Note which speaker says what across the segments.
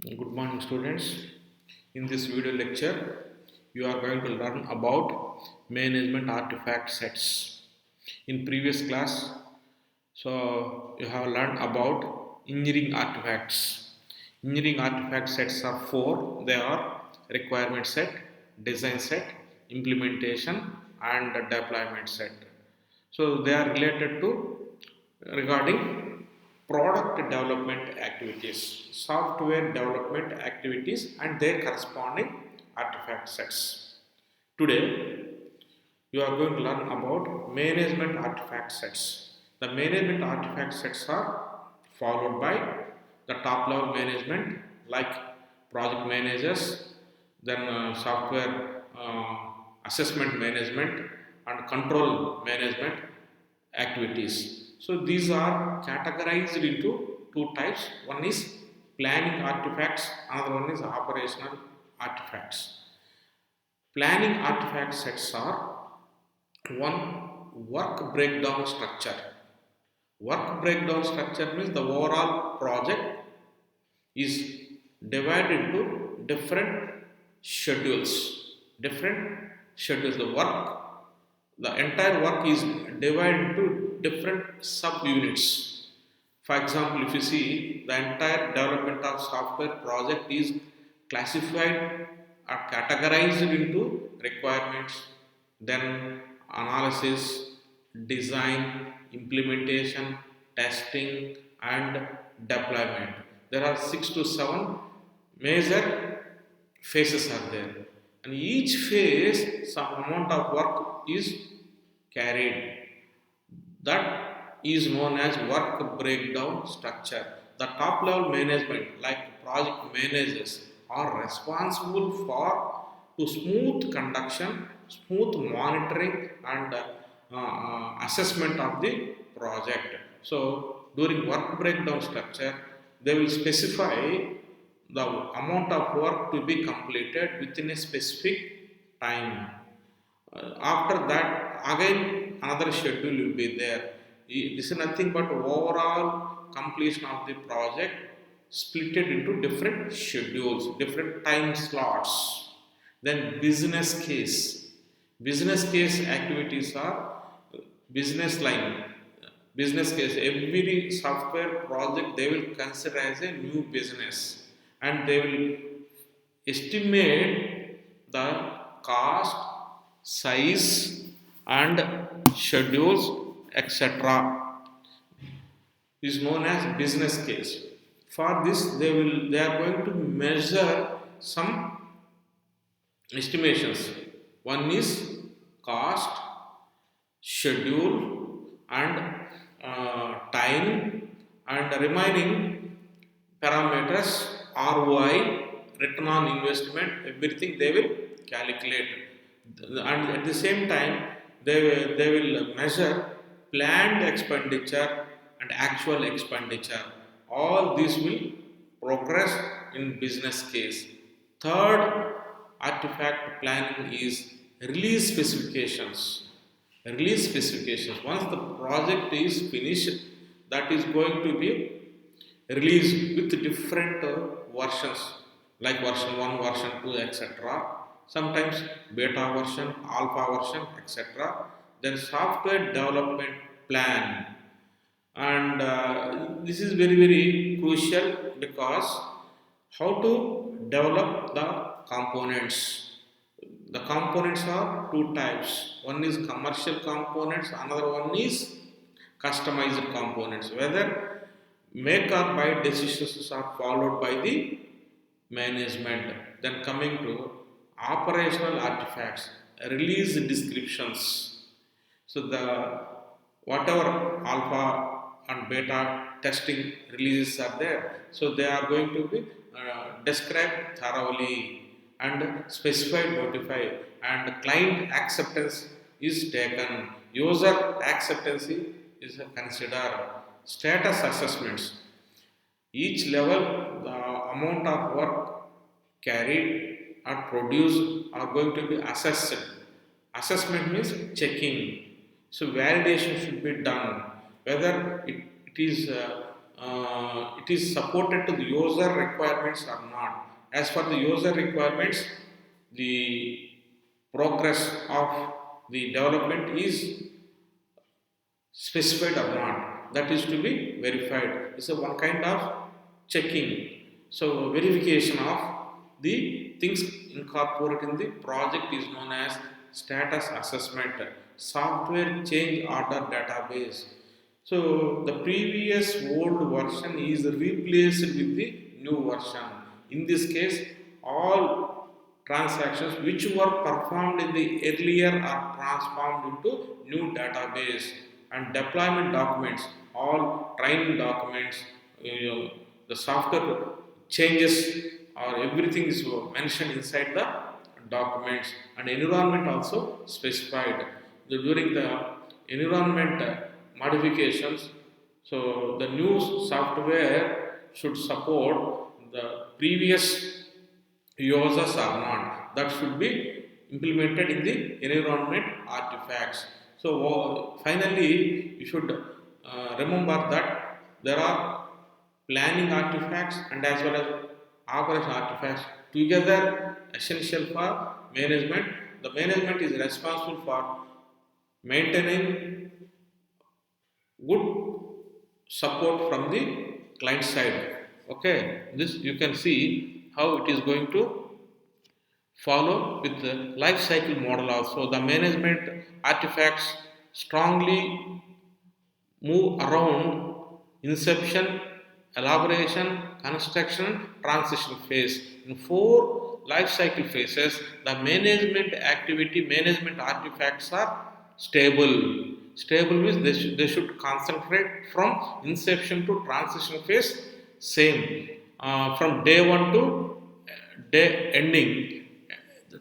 Speaker 1: Good morning, students. In this video lecture, you are going to learn about management artifact sets. In previous class, you have learned about engineering artifacts. Engineering artifact sets are four. They are requirement set, design set, implementation, and deployment set. So they are related to regarding product development activities, software development activities, and their corresponding artifact sets. Today, you are going to learn about management artifact sets. The management artifact sets are followed by the top level management like project managers, then software assessment management, and control management activities. So these are categorized into two types. One is planning artifacts, another one is operational artifacts. Planning artifact sets are one, work breakdown structure. Work breakdown structure means the overall project is divided into different schedules. Different schedules. The entire work is divided into different subunits. For example, if you see the entire development of software project is classified or categorized into requirements, then analysis, design, implementation, testing, and deployment. There are 6 to 7 major phases are there, and each phase some amount of work is carried. That is known as work breakdown structure. The top level management, like project managers, are responsible for to smooth conduction, smooth monitoring, and assessment of the project. So during work breakdown structure, they will specify the amount of work to be completed within a specific time. After that, again another schedule will be there. This is nothing but overall completion of the project split it into different schedules, different time slots. Then business case activities are business line. Business case, every software project they will consider as a new business, and they will estimate the cost, size, and schedules, etc. is known as business case. For this, they are going to measure some estimations. One is cost, schedule, and time, and remaining parameters, ROI, return on investment, everything they will calculate. And at the same time, they will measure planned expenditure and actual expenditure. All this will progress in business case. Third artifact planning is release specifications. Release specifications. Once the project is finished, that is going to be released with different versions like version 1, version 2, etc. Sometimes beta version, alpha version, etc. Then software development plan, and this is very crucial because how to develop the components. The components are two types. One is commercial components, another one is customized components. Whether make or buy decisions are followed by the management. Then coming to operational artifacts, release descriptions. So the whatever alpha and beta testing releases are there, so they are going to be described thoroughly and specified, notified, and client acceptance is taken. User acceptance is considered. Status assessments. Each level, the amount of work carried or produced are going to be assessed. Assessment means checking. So validation should be done whether it is it is supported to the user requirements or not. As for the user requirements, the progress of the development is specified or not, that is to be verified. It's a one kind of checking. So verification of the things incorporated in the project is known as status assessment. Software change order database. So the previous old version is replaced with the new version. In this case, all transactions which were performed in the earlier are transformed into new database, and deployment documents, all training documents, the software changes or everything is mentioned inside the documents, and environment also specified. During the environment modifications, so the new software should support the previous users or not, that should be implemented in the environment artifacts. So finally you should remember that there are planning artifacts and as well as operation artifacts together essential for management. The management is responsible for maintaining good support from the client side. Okay, this you can see how it is going to follow with the life cycle model also. The management artifacts strongly move around inception, elaboration, construction, transition phase. In four life cycle phases, the management activity, management artifacts are stable. Stable means they should concentrate from inception to transition phase, same. From day one to day ending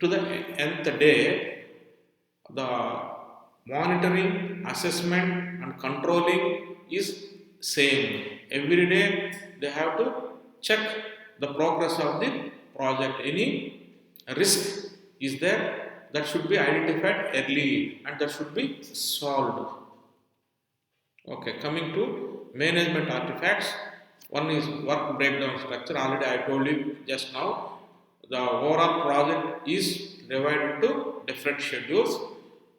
Speaker 1: to the nth day, the monitoring, assessment, and controlling is same. Every day they have to check the progress of the project. Any risk is there, that should be identified early and that should be solved. Okay, coming to management artifacts. One is work breakdown structure. Already I told you just now. The overall project is divided into different schedules.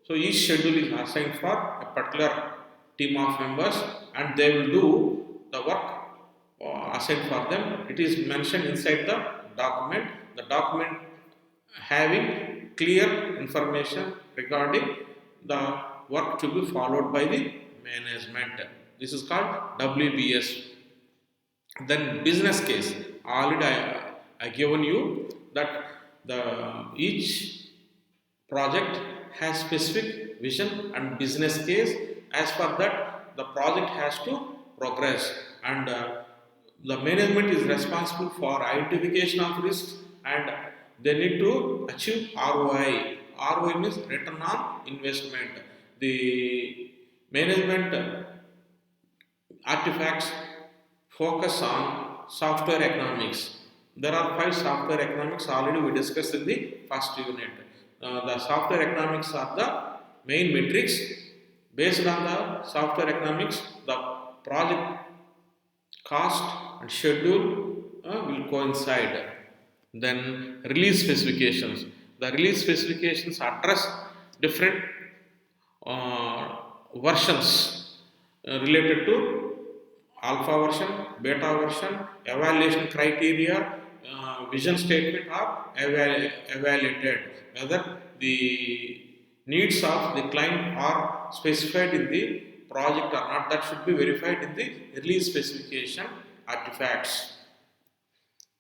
Speaker 1: So each schedule is assigned for a particular team of members and they will do the work assigned for them. It is mentioned inside the document. The document having clear information regarding the work to be followed by the management. This is called WBS. Then business case. Already I given you that the each project has specific vision and business case. As for that, the project has to progress, and the management is responsible for identification of risks and they need to achieve ROI. ROI means return on investment. The management artifacts focus on software economics. There are five software economics already we discussed in the first unit. The software economics are the main metrics. Based on the software economics, the project cost and schedule will coincide. Then release specifications. The release specifications address different versions related to alpha version, beta version, evaluation criteria, vision statement are evaluated. Whether the needs of the client are specified in the project or not, that should be verified in the release specification artifacts.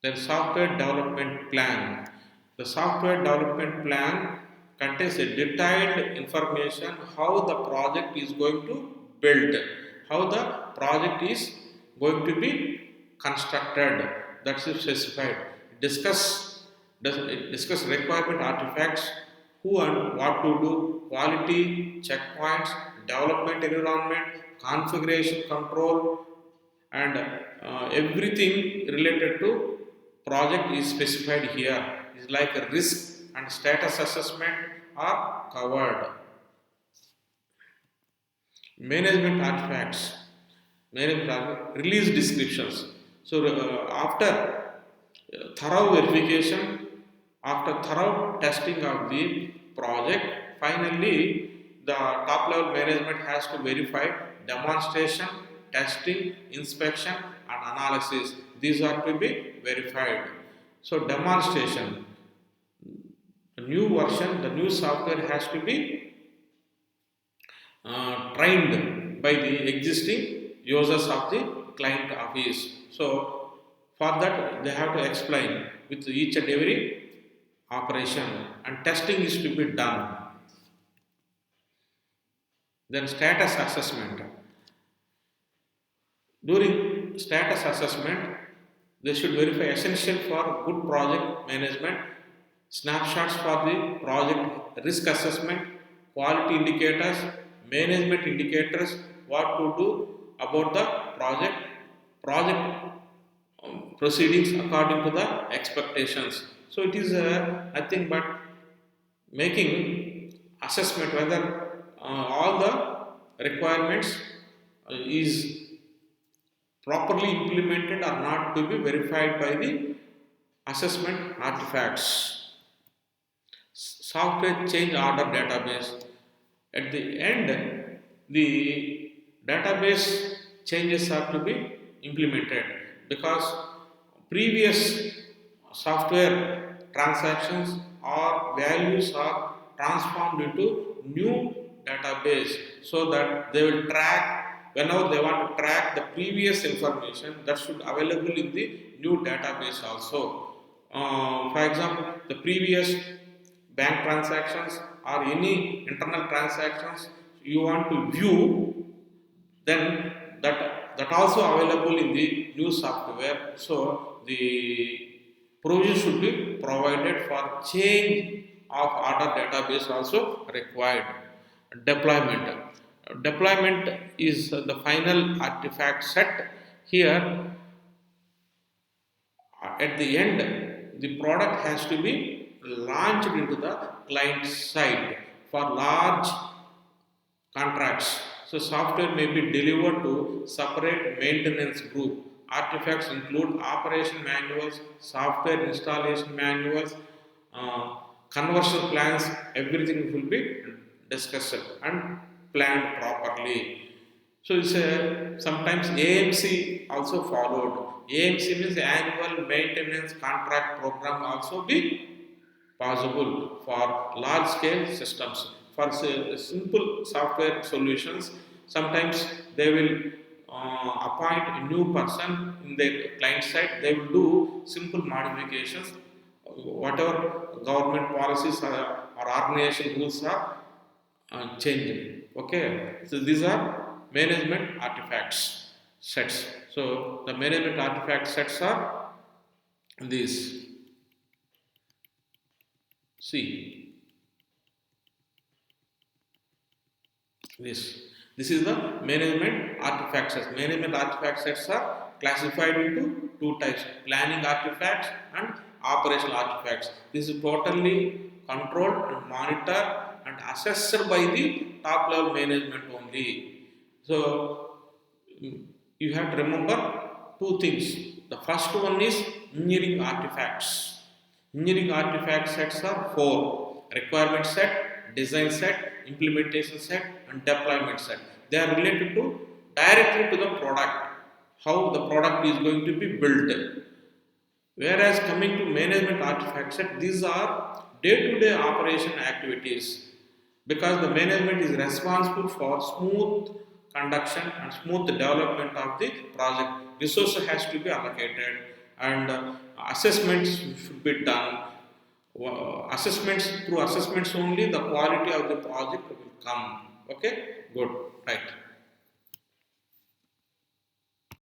Speaker 1: Then software development plan. The software development plan contains a detailed information how the project is going to build, how the project is going to be constructed. That's specified. Discuss requirement artifacts, who and what to do, quality, checkpoints, development environment, configuration control, and everything related to project is specified here. It's like a risk and status assessment are covered. Management artifacts. release descriptions. So after thorough verification, after thorough testing of the project, finally the top level management has to verify demonstration, testing, inspection and analysis. These are to be verified. So demonstration, the new version, the new software has to be trained by the existing users of the client office. So for that they have to explain with each and every operation, and testing is to be done. Then status assessment. During status assessment, they should verify essential for good project management, snapshots for the project risk assessment, quality indicators, management indicators, what to do about the project proceedings according to the expectations. So it is nothing but making assessment whether all the requirements is properly implemented or not to be verified by the assessment artifacts. Software change order database. At the end, the database changes have to be implemented because previous software transactions or values are transformed into new database, so that they will track whenever they want to track the previous information that should available in the new database also. For example, the previous bank transactions or any internal transactions you want to view, then that also available in the new software. So the provision should be provided for change of order database also required. Deployment is the final artifact set. Here at the end, the product has to be launched into the client side for large contracts. So software may be delivered to separate maintenance group. Artifacts include operation manuals, software installation manuals, conversion plans. Everything will be discussed and planned properly. So it's sometimes AMC also followed. AMC means annual maintenance contract program also be possible for large scale systems. For simple software solutions, sometimes they will appoint a new person in their client side, they will do simple modifications, whatever government policies or organization rules are changing. Okay, so these are management artifacts sets. So the management artifact sets are these. See this. This is the management artifact sets. Management artifact sets are classified into two types: planning artifacts and operational artifacts. This is totally controlled and monitored and assessed by the top level management only. So you have to remember two things. The first one is engineering artifacts. Engineering artifact sets are four: requirement set, design set, implementation set, and deployment set. They are related to directly to the product, how the product is going to be built. Whereas coming to management artifact set, these are day-to-day operation activities, because the management is responsible for smooth conduction and smooth development of the project. Resources has to be allocated and assessments should be done. Assessments, through assessments only the quality of the project will come. Okay, good, right.